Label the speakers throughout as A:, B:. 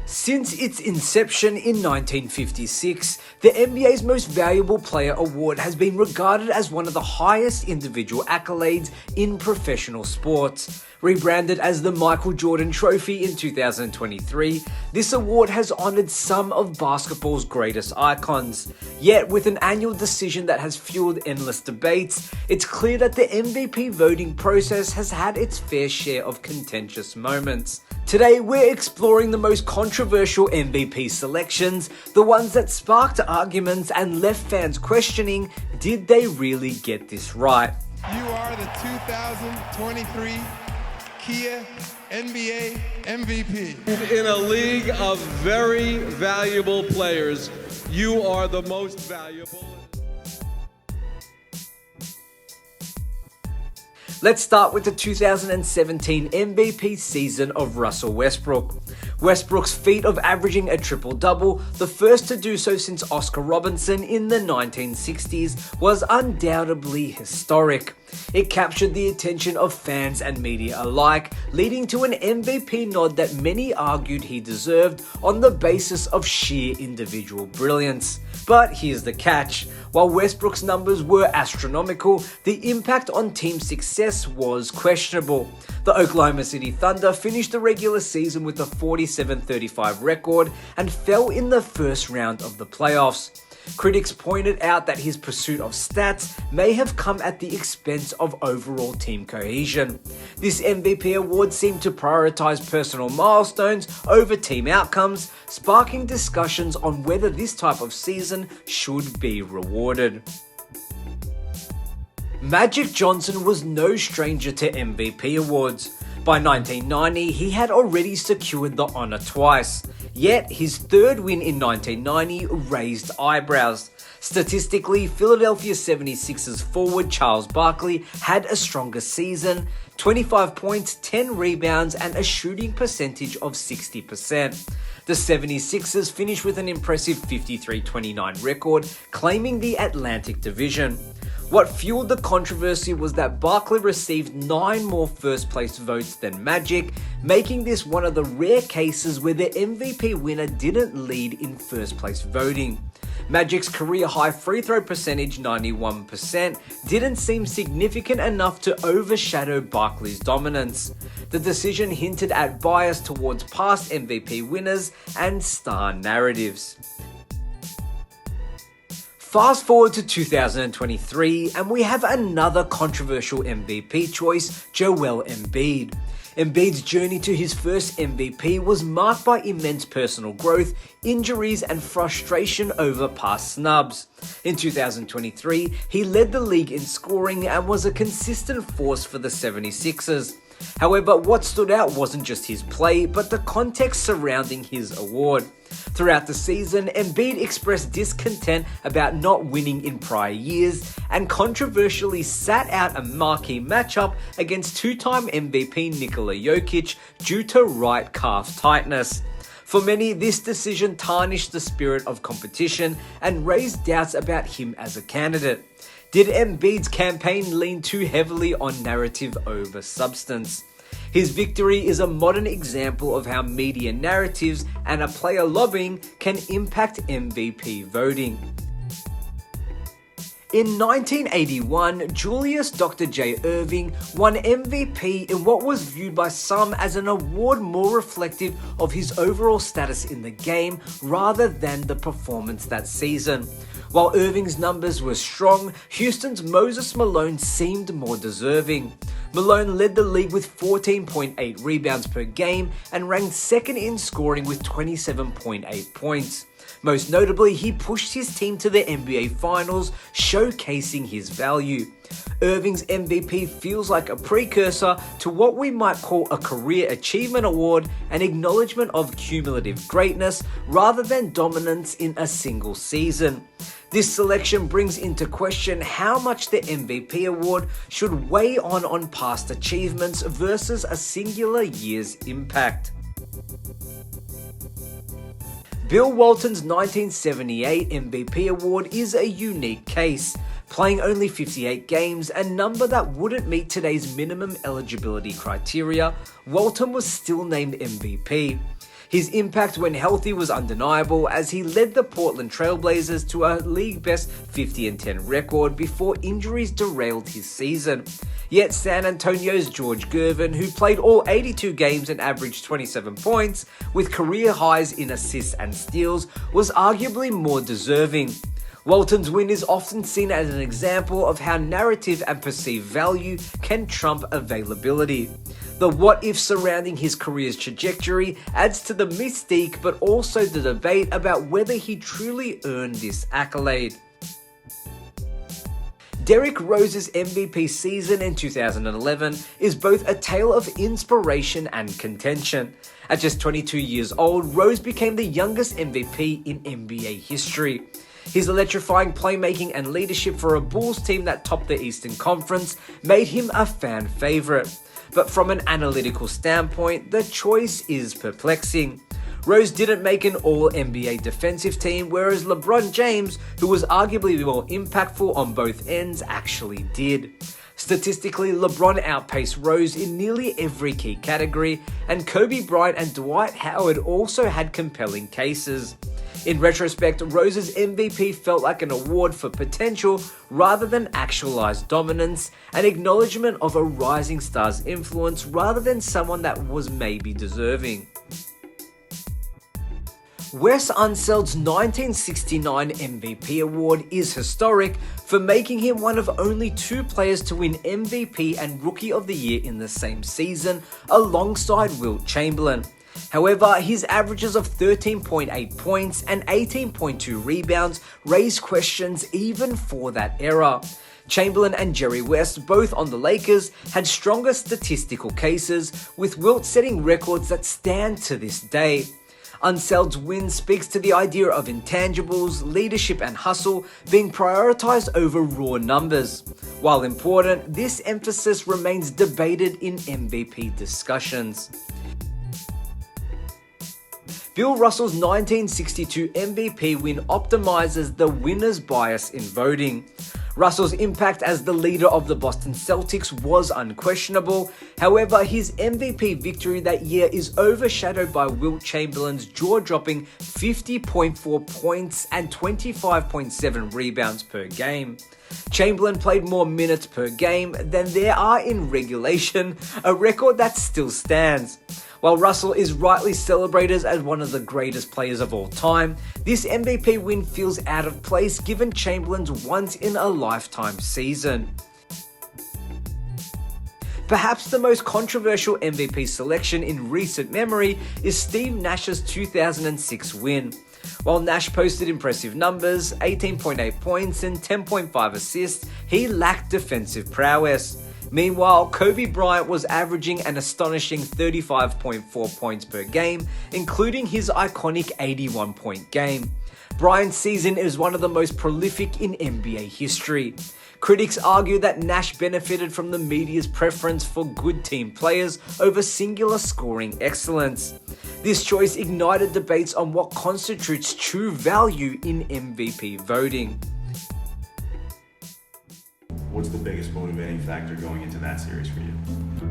A: Since its inception in 1956, the NBA's Most Valuable Player award has been regarded as one of the highest individual accolades in professional sports. Rebranded as the Michael Jordan Trophy in 2023, this award has honored some of basketball's greatest icons. Yet, with an annual decision that has fueled endless debates, it's clear that the MVP voting process has had its fair share of contentious moments. Today, we're exploring the most controversial MVP selections, the ones that sparked arguments and left fans questioning, did they really get this right?
B: You are the 2023 Kia NBA MVP.
C: In a league of very valuable players, you are the most valuable.
A: Let's start with the 2017 MVP season of Russell Westbrook. Westbrook's feat of averaging a triple-double, the first to do so since Oscar Robertson in the 1960s, was undoubtedly historic. It captured the attention of fans and media alike, leading to an MVP nod that many argued he deserved on the basis of sheer individual brilliance. But here's the catch. While Westbrook's numbers were astronomical, the impact on team success was questionable. The Oklahoma City Thunder finished the regular season with a 47-35 record and fell in the first round of the playoffs. Critics pointed out that his pursuit of stats may have come at the expense of overall team cohesion. This MVP award seemed to prioritize personal milestones over team outcomes, sparking discussions on whether this type of season should be rewarded. Magic Johnson was no stranger to MVP awards. By 1990, he had already secured the honor twice. Yet, his third win in 1990 raised eyebrows. Statistically, Philadelphia 76ers forward Charles Barkley had a stronger season, 25 points, 10 rebounds, and a shooting percentage of 60%. The 76ers finished with an impressive 53-29 record, claiming the Atlantic Division. What fueled the controversy was that Barkley received 9 more first-place votes than Magic, making this one of the rare cases where the MVP winner didn't lead in first-place voting. Magic's career-high free throw percentage, 91%, didn't seem significant enough to overshadow Barkley's dominance. The decision hinted at bias towards past MVP winners and star narratives. Fast forward to 2023 and we have another controversial MVP choice, Joel Embiid. Embiid's journey to his first MVP was marked by immense personal growth, injuries, and frustration over past snubs. In 2023, he led the league in scoring and was a consistent force for the 76ers. However, what stood out wasn't just his play, but the context surrounding his award. Throughout the season, Embiid expressed discontent about not winning in prior years and controversially sat out a marquee matchup against two-time MVP Nikola Jokic due to right calf tightness. For many, this decision tarnished the spirit of competition and raised doubts about him as a candidate. Did Embiid's campaign lean too heavily on narrative over substance? His victory is a modern example of how media narratives and a player lobbying can impact MVP voting. In 1981, Julius Dr. J. Irving won MVP in what was viewed by some as an award more reflective of his overall status in the game rather than the performance that season. While Irving's numbers were strong, Houston's Moses Malone seemed more deserving. Malone led the league with 14.8 rebounds per game and ranked second in scoring with 27.8 points. Most notably, he pushed his team to the NBA Finals, showcasing his value. Irving's MVP feels like a precursor to what we might call a career achievement award, an acknowledgement of cumulative greatness rather than dominance in a single season. This selection brings into question how much the MVP award should weigh on past achievements versus a singular year's impact. Bill Walton's 1978 MVP award is a unique case. Playing only 58 games, a number that wouldn't meet today's minimum eligibility criteria, Walton was still named MVP. His impact when healthy was undeniable as he led the Portland Trailblazers to a league-best 50-10 record before injuries derailed his season. Yet San Antonio's George Gervin, who played all 82 games and averaged 27 points, with career highs in assists and steals, was arguably more deserving. Walton's win is often seen as an example of how narrative and perceived value can trump availability. The what-if surrounding his career's trajectory adds to the mystique, but also the debate about whether he truly earned this accolade. Derrick Rose's MVP season in 2011 is both a tale of inspiration and contention. At just 22 years old, Rose became the youngest MVP in NBA history. His electrifying playmaking and leadership for a Bulls team that topped the Eastern Conference made him a fan favorite. But from an analytical standpoint, the choice is perplexing. Rose didn't make an all-NBA defensive team, whereas LeBron James, who was arguably more impactful on both ends, actually did. Statistically, LeBron outpaced Rose in nearly every key category, and Kobe Bryant and Dwight Howard also had compelling cases. In retrospect, Rose's MVP felt like an award for potential rather than actualized dominance, an acknowledgement of a rising star's influence rather than someone that was maybe deserving. Wes Unsel's 1969 MVP award is historic for making him one of only 2 players to win MVP and Rookie of the Year in the same season, alongside Wilt Chamberlain. However, his averages of 13.8 points and 18.2 rebounds raise questions even for that era. Chamberlain and Jerry West, both on the Lakers, had stronger statistical cases, with Wilt setting records that stand to this day. Unsel's win speaks to the idea of intangibles, leadership and hustle being prioritized over raw numbers. While important, this emphasis remains debated in MVP discussions. Bill Russell's 1962 MVP win optimizes the winner's bias in voting. Russell's impact as the leader of the Boston Celtics was unquestionable. However, his MVP victory that year is overshadowed by Wilt Chamberlain's jaw-dropping 50.4 points and 25.7 rebounds per game. Chamberlain played more minutes per game than there are in regulation, a record that still stands. While Russell is rightly celebrated as one of the greatest players of all time, this MVP win feels out of place given Chamberlain's once-in-a-lifetime season. Perhaps the most controversial MVP selection in recent memory is Steve Nash's 2006 win. While Nash posted impressive numbers, 18.8 points and 10.5 assists, he lacked defensive prowess. Meanwhile, Kobe Bryant was averaging an astonishing 35.4 points per game, including his iconic 81-point game. Bryant's season is one of the most prolific in NBA history. Critics argue that Nash benefited from the media's preference for good team players over singular scoring excellence. This choice ignited debates on what constitutes true value in MVP voting.
D: What's the biggest motivating factor going into that series for you?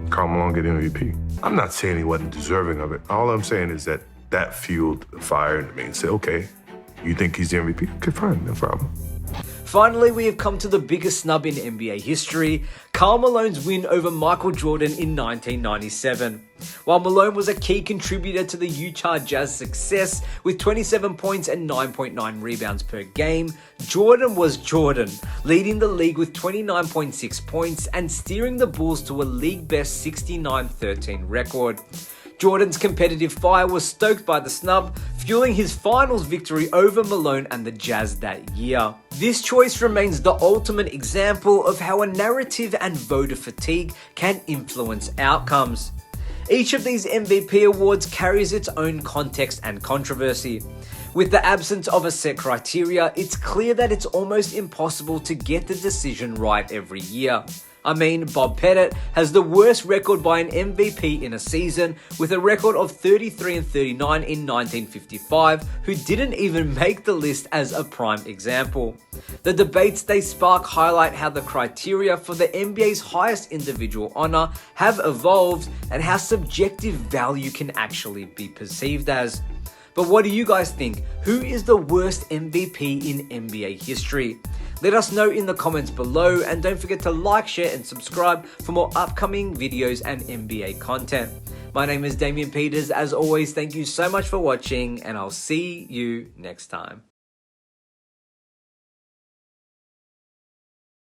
E: Karl Malone get MVP. I'm not saying he wasn't deserving of it. All I'm saying is that fueled the fire in me and said, okay, you think he's the MVP? Okay, fine, no problem.
A: Finally, we have come to the biggest snub in NBA history, Karl Malone's win over Michael Jordan in 1997. While Malone was a key contributor to the Utah Jazz success with 27 points and 9.9 rebounds per game, Jordan was Jordan, leading the league with 29.6 points and steering the Bulls to a league-best 69-13 record. Jordan's competitive fire was stoked by the snub, fueling his finals victory over Malone and the Jazz that year. This choice remains the ultimate example of how a narrative and voter fatigue can influence outcomes. Each of these MVP awards carries its own context and controversy. With the absence of a set criteria, it's clear that it's almost impossible to get the decision right every year. I mean, Bob Pettit has the worst record by an MVP in a season with a record of 33-39 in 1955, who didn't even make the list as a prime example. The debates they spark highlight how the criteria for the NBA's highest individual honor have evolved and how subjective value can actually be perceived as. But what do you guys think? Who is the worst MVP in NBA history? Let us know in the comments below, and don't forget to like, share and subscribe for more upcoming videos and NBA content. My name is Damian Peters. As always, thank you so much for watching, and I'll see you next time.